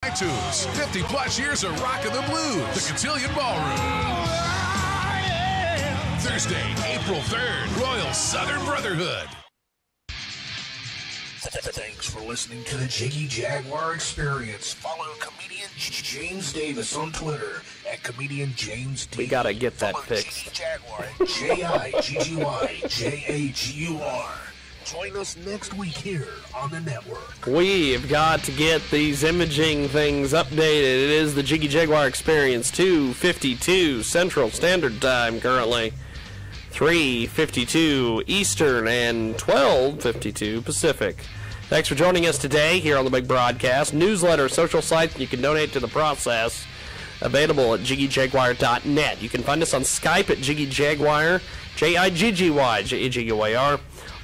iTunes. 50-plus years of rockin' the blues. The Cotillion Ballroom. Thursday, April 3rd, Royal Southern Brotherhood. Thanks for listening to the Jiggy Jaguar Experience. Follow comedian James Davis on Twitter at comedian James Davis. We gotta get that Follow fixed. Jiggy Jaguar at JIGGYJAGUR. Join us next week here on the network. We've got to get these imaging things updated. It is the Jiggy Jaguar Experience, 2:52 Central Standard Time currently, 3:52 Eastern, and 12:52 Pacific. Thanks for joining us today here on the big broadcast. Newsletter, social sites, you can donate to the process. Available at jiggyjaguar.net. You can find us on Skype at Jiggy Jaguar, JIGGY,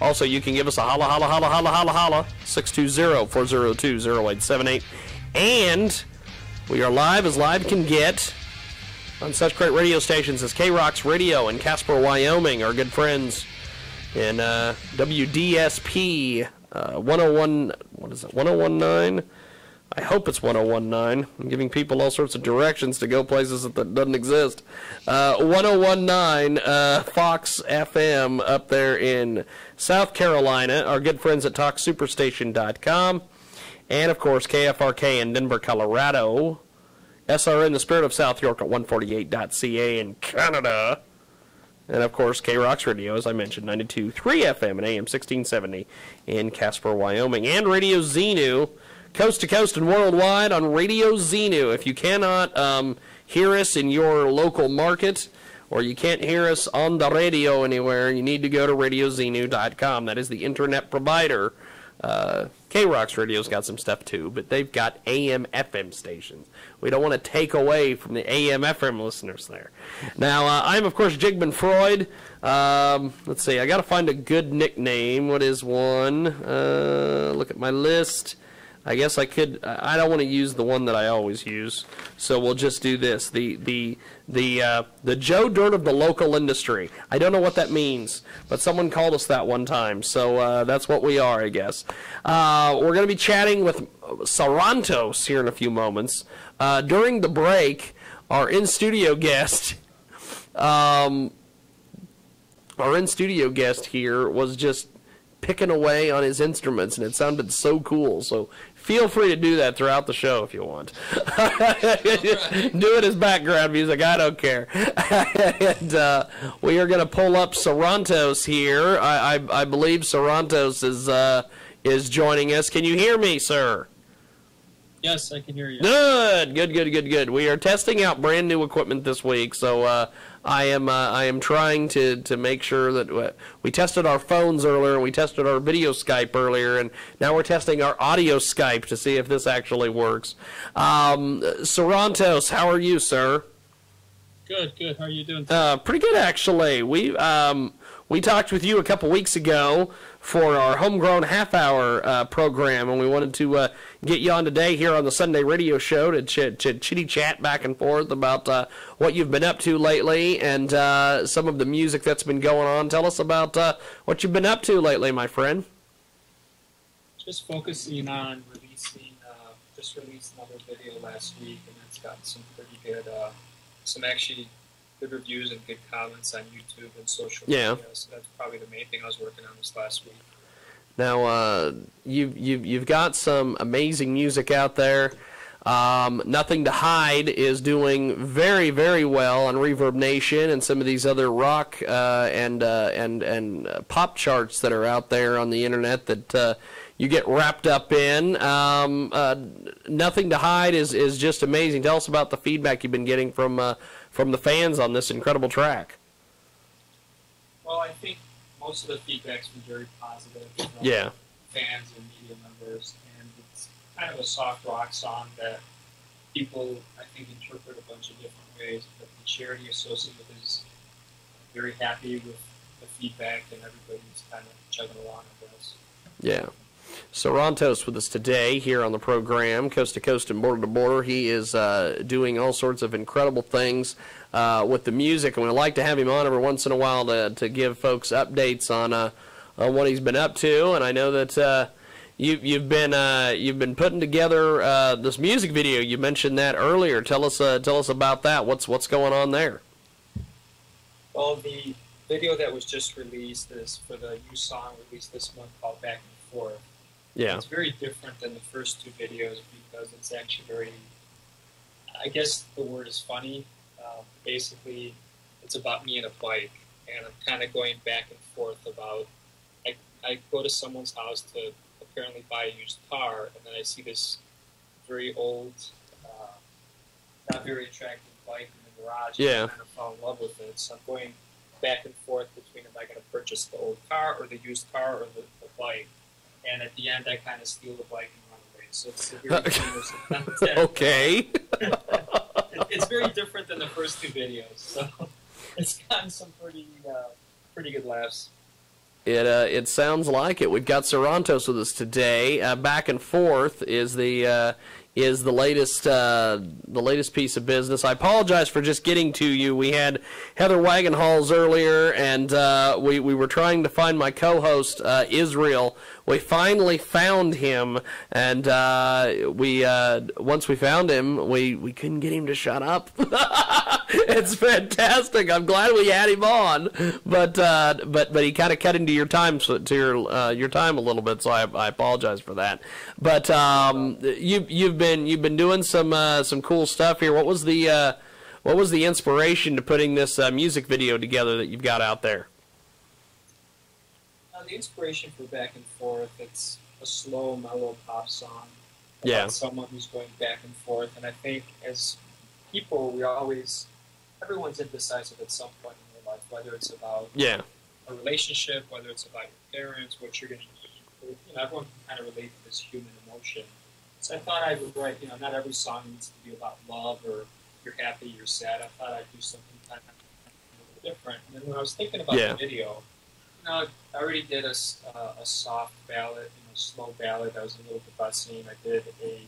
Also, you can give us a holla, 620-402-0878. And we are live as live can get on such great radio stations as K-Rock's Radio in Casper, Wyoming. Our good friends in WDSP 101, what is it, 1019? I hope it's 1019. I'm giving people all sorts of directions to go places that doesn't exist. 1019 Fox FM up there in South Carolina. Our good friends at TalkSuperstation.com. And, of course, KFRK in Denver, Colorado. SRN, the Spirit of South York at 148.ca in Canada. And, of course, K-Rock's Radio, as I mentioned, 92.3 FM and AM 1670 in Casper, Wyoming. And Radio Xenu, coast to coast and worldwide on Radio Xenu. If you cannot hear us in your local market, or you can't hear us on the radio anywhere, you need to go to radioxenu.com. That is the internet provider. K-Rock's Radio's got some stuff too, but they've got AM, FM stations. We don't want to take away from the AM, FM listeners there. Now, I'm, of course, Jigman Freud. Let's see, I got to find a good nickname. What is one? Look at my list. I guess I could. I don't want to use the one that I always use, so we'll just do this. The Joe Dirt of the local industry. I don't know what that means, but someone called us that one time, so that's what we are, I guess. We're going to be chatting with Sarantos here in a few moments. During the break, our in-studio guest, here was just picking away on his instruments, and it sounded so cool. So feel free to do that throughout the show if you want. Do it as background music. I don't care. And we are going to pull up Sarantos here. I believe Sarantos is joining us. Can you hear me, sir? Yes, I can hear you. Good. We are testing out brand new equipment this week, so I am trying to make sure that we tested our phones earlier, and we tested our video Skype earlier, and now we're testing our audio Skype to see if this actually works. Sarantos, how are you, sir? Good. How are you doing today? Pretty good, actually. We talked with you a couple weeks ago for our homegrown half-hour program, and we wanted to get you on today here on the Sunday radio show to chitty-chat back and forth about what you've been up to lately and some of the music that's been going on. Tell us about what you've been up to lately, my friend. Just focusing on releasing, just released another video last week, and it's got some pretty good, some actually good reviews and good comments on YouTube and social media. So that's probably the main thing I was working on this last week. Now, you've got some amazing music out there. Nothing to Hide is doing very, very well on Reverb Nation and some of these other rock and pop charts that are out there on the internet that you get wrapped up in. Nothing to Hide is just amazing. Tell us about the feedback you've been getting from the fans on this incredible track. Well, I think most of the feedback's been very positive from fans and media members, and it's kind of a soft rock song that people, I think, interpret a bunch of different ways, but the charity associated with it is very happy with the feedback, and everybody's kind of chugging along with this. Yeah. Sarantos with us today here on the program, coast to coast and border to border. He is doing all sorts of incredible things with the music, and we'd like to have him on every once in a while to give folks updates on what he's been up to. And I know that you've been putting together this music video. You mentioned that earlier. Tell us about that. What's going on there? Well, the video that was just released is for the new song released this month called Back and Forth. Yeah. It's very different than the first two videos because it's actually very, I guess the word is funny. Basically, it's about me and a bike, and I'm kind of going back and forth about, I go to someone's house to apparently buy a used car, and then I see this very old, not very attractive bike in the garage, and I kind of fall in love with it. So I'm going back and forth between, am I going to purchase the old car or the used car or the bike? And at the end, I kind of steal the bike and run away. So it's a very humorous Okay. It's very different than the first two videos. So it's gotten some pretty good laughs. It sounds like it. We've got Sarantos with us today. Back and Forth is the latest piece of business. I apologize for just getting to you. We had Heather Wagenhals earlier, and we were trying to find my co-host Israel. We finally found him, and once we found him, we couldn't get him to shut up. It's fantastic. I'm glad we had him on, but he kind of cut into your time your time a little bit, so I apologize for that. But you've been doing some cool stuff here. What was the inspiration to putting this music video together that you've got out there? The inspiration for Back and Forth, it's a slow, mellow pop song about someone who's going back and forth. And I think as people, everyone's indecisive at some point in their life, whether it's about a relationship, whether it's about your parents, what you're going to do. Everyone can kind of relate to this human emotion. So I thought I would write, not every song needs to be about love or you're happy, you're sad. I thought I'd do something kind of a little different. And then when I was thinking about the video, I already did a soft ballad, slow ballad that was a little depressing. I did a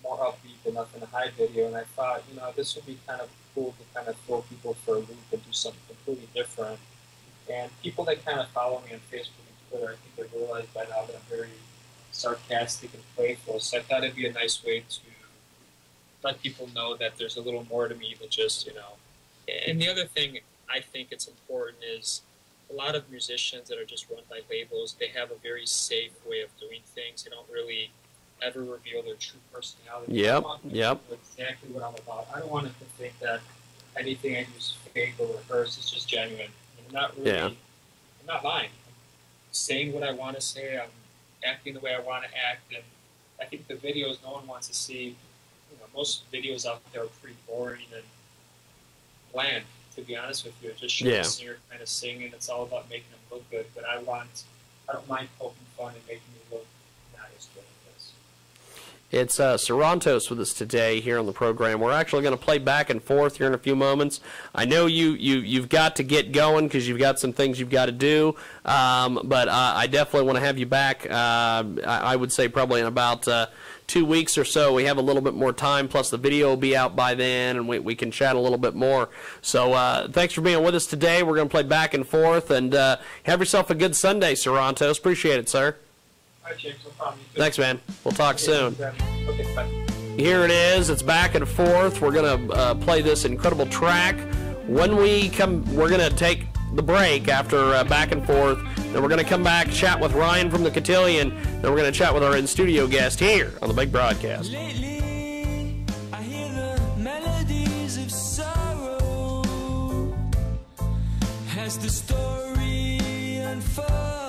more upbeat but nothing to hide video, and I thought, this would be kind of cool to kind of throw people for a loop and do something completely different. And people that kind of follow me on Facebook and Twitter, I think they realize by now that I'm very sarcastic and playful, so I thought it'd be a nice way to let people know that there's a little more to me than just, And the other thing I think it's important is a lot of musicians that are just run by labels, they have a very safe way of doing things. They don't really ever reveal their true personality. Yep. Exactly what I'm about. I don't want them to think that anything I do is fake or rehearsed. It's just genuine. I'm not really, I'm not lying. I'm saying what I want to say. I'm acting the way I want to act. And I think the videos no one wants to see, most videos out there are pretty boring and bland. To be honest with you, just showing a singer kind of singing. It's all about making them look good. But I don't mind poking fun and making you look not as good as this. It's Sarantos with us today here on the program. We're actually going to play Back and Forth here in a few moments. I know you've got to get going because you've got some things you've got to do. But I definitely want to have you back. I would say probably in about 2 weeks or so. We have a little bit more time, plus the video will be out by then, and we can chat a little bit more. So thanks for being with us today. We're going to play Back and Forth, and have yourself a good Sunday, Sarantos. Appreciate it, sir. All right, James, no problem. Thanks, man. We'll talk soon. Okay, bye. Here it is. It's Back and Forth. We're going to play this incredible track. When we come, we're going to take the break after Back and Forth. Then we're going to come back, chat with Ryan from the Cotillion. Then we're going to chat with our in-studio guest here on the Big Broadcast. Lately, I hear the melodies of sorrow as the story unfolds.